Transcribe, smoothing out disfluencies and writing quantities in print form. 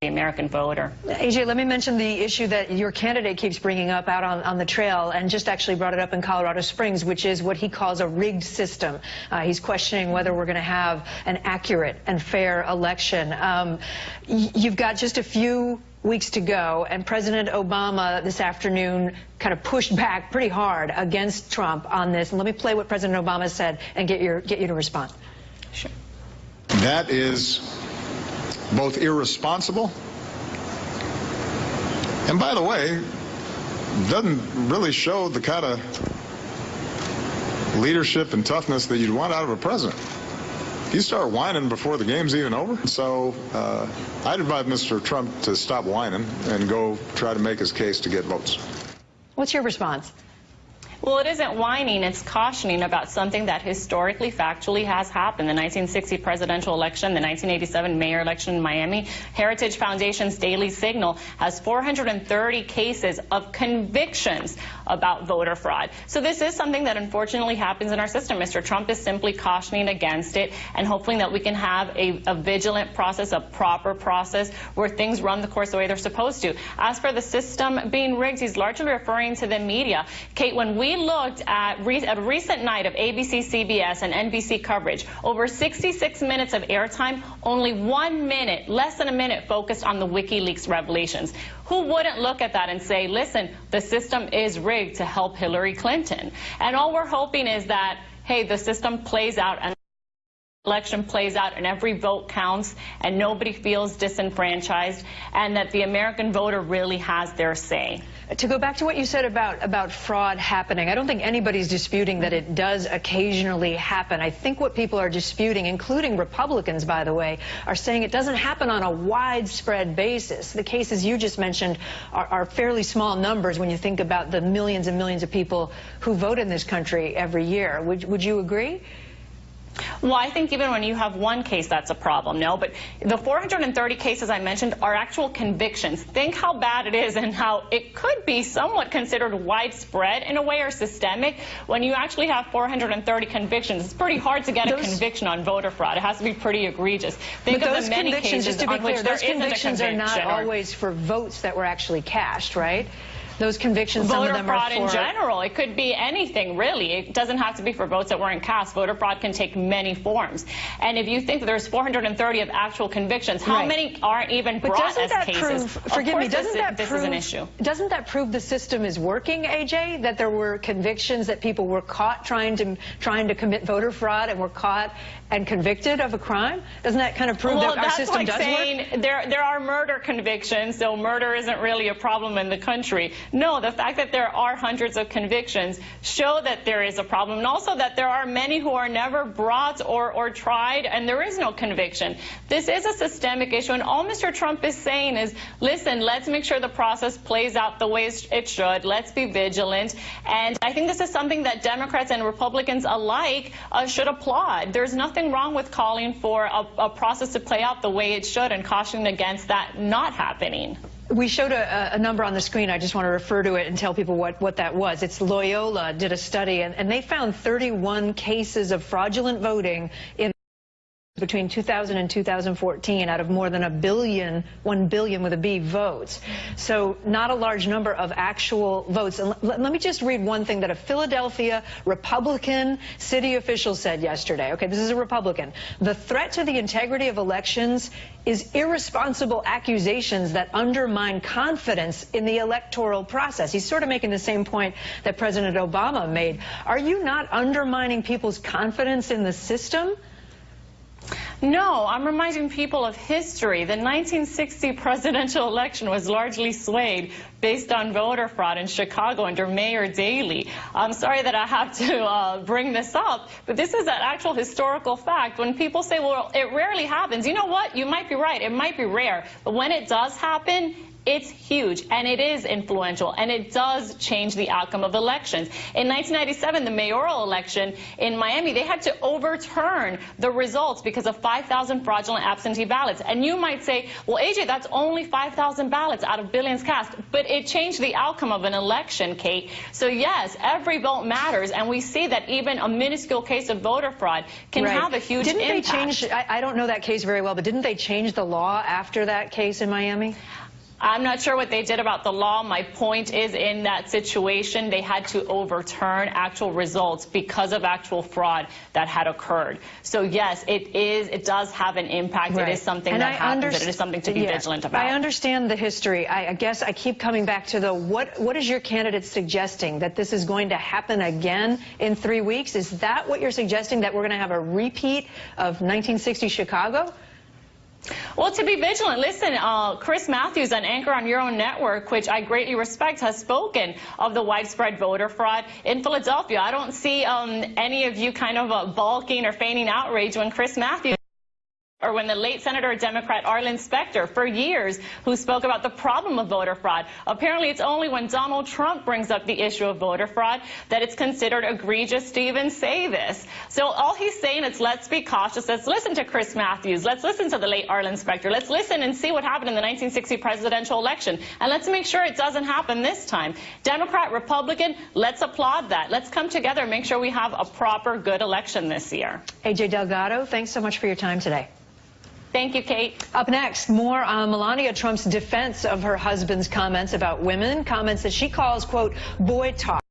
the American voter. AJ, let me mention the issue that your candidate keeps bringing up out on the trail, and just actually brought it up in Colorado Springs, which is what he calls a rigged system. He's questioning whether we're going to have an accurate and fair election. You've got just a few weeks to go, and President Obama this afternoon kind of pushed back pretty hard against Trump on this. And let me play what President Obama said and get you to respond. Sure. That is both irresponsible and, by the way, doesn't really show the kind of leadership and toughness that you'd want out of a president. You start whining before the game's even over. So I'd advise Mr. Trump to stop whining and go try to make his case to get votes. What's your response? Well, it isn't whining, it's cautioning about something that historically, factually has happened. The 1960 presidential election, the 1987 mayor election in Miami. Heritage Foundation's Daily Signal has 430 cases of convictions about voter fraud. So this is something that unfortunately happens in our system. Mr. Trump is simply cautioning against it and hoping that we can have a vigilant process, a proper process where things run the course the way they're supposed to. As for the system being rigged, he's largely referring to the media. Kate, when we looked at a recent night of ABC, CBS, and NBC coverage, over 66 minutes of airtime, only 1 minute, less than a minute, focused on the WikiLeaks revelations. Who wouldn't look at that and say, listen, the system is rigged to help Hillary Clinton? And all we're hoping is that, hey, the system plays out and election plays out and every vote counts and nobody feels disenfranchised, and that the American voter really has their say. To go back to what you said about fraud happening, I don't think anybody's disputing that it does occasionally happen. I think what people are disputing, including Republicans, by the way, are saying it doesn't happen on a widespread basis. The cases you just mentioned are fairly small numbers when you think about the millions and millions of people who vote in this country every year. Would you agree? Well, I think even when you have one case, that's a problem, no? But the 430 cases I mentioned are actual convictions. Think how bad it is and how it could be somewhat considered widespread in a way, or systemic. When you actually have 430 convictions, it's pretty hard to get a conviction on voter fraud. It has to be pretty egregious. Think of the many cases on which there isn't a conviction. Those convictions are not always for votes that were actually cast, right? Those convictions, some of them are for... Voter fraud in general. It could be anything, really. It doesn't have to be for votes that weren't cast. Voter fraud can take many forms. And if you think that there's 430 of actual convictions, how many aren't even brought as cases? Forgive me, doesn't that prove... This is an issue. Doesn't that prove the system is working, AJ? That there were convictions, that people were caught trying to commit voter fraud and were caught and convicted of a crime? Doesn't that kind of prove that our system does work? Well, that's like saying there are murder convictions, so murder isn't really a problem in the country. No, the fact that there are hundreds of convictions show that there is a problem, and also that there are many who are never brought or tried, and there is no conviction. This is a systemic issue, and all Mr. Trump is saying is, listen, let's make sure the process plays out the way it should. Let's be vigilant. And I think this is something that Democrats and Republicans alike should applaud. There's nothing wrong with calling for a process to play out the way it should and cautioning against that not happening. We showed a number on the screen. I just want to refer to it and tell people what that was. It's Loyola did a study, and they found 31 cases of fraudulent voting in between 2000 and 2014 out of more than 1 billion with a B votes. So not a large number of actual votes. And let me just read one thing that a Philadelphia Republican city official said yesterday. Okay, this is a Republican. The threat to the integrity of elections is irresponsible accusations that undermine confidence in the electoral process. He's sort of making the same point that President Obama made. Are you not undermining people's confidence in the system? No, I'm reminding people of history. The 1960 presidential election was largely swayed based on voter fraud in Chicago under Mayor Daley. I'm sorry that I have to bring this up, but this is an actual historical fact. When people say, well, it rarely happens, you know what? You might be right. It might be rare. But when it does happen, It's huge, and it is influential, and it does change the outcome of elections. In 1997, the mayoral election in Miami, they had to overturn the results because of 5,000 fraudulent absentee ballots. And you might say, well, AJ, that's only 5,000 ballots out of billions cast. But it changed the outcome of an election, Kate. So, yes, every vote matters, and we see that even a minuscule case of voter fraud can have a huge impact. Didn't they change, I don't know that case very well, but didn't they change the law after that case in Miami? I'm not sure what they did about the law. My point is, in that situation, they had to overturn actual results because of actual fraud that had occurred. So, yes, it does have an impact. Right. It is something that happens. It is something to be vigilant about. I understand the history. I guess I keep coming back to the what is your candidate suggesting? That this is going to happen again in 3 weeks? Is that what you're suggesting, that we're going to have a repeat of 1960 Chicago? Well, to be vigilant, listen, Chris Matthews, an anchor on your own network, which I greatly respect, has spoken of the widespread voter fraud in Philadelphia. I don't see any of you kind of balking or feigning outrage when Chris Matthews, or when the late Senator Democrat Arlen Specter, for years, who spoke about the problem of voter fraud. Apparently, it's only when Donald Trump brings up the issue of voter fraud that it's considered egregious to even say this. So all he's saying is, let's be cautious. Let's listen to Chris Matthews. Let's listen to the late Arlen Specter. Let's listen and see what happened in the 1960 presidential election. And let's make sure it doesn't happen this time. Democrat, Republican, let's applaud that. Let's come together and make sure we have a proper, good election this year. AJ Delgado, thanks so much for your time today. Thank you, Kate. Up next, more on Melania Trump's defense of her husband's comments about women, comments that she calls, quote, boy talk.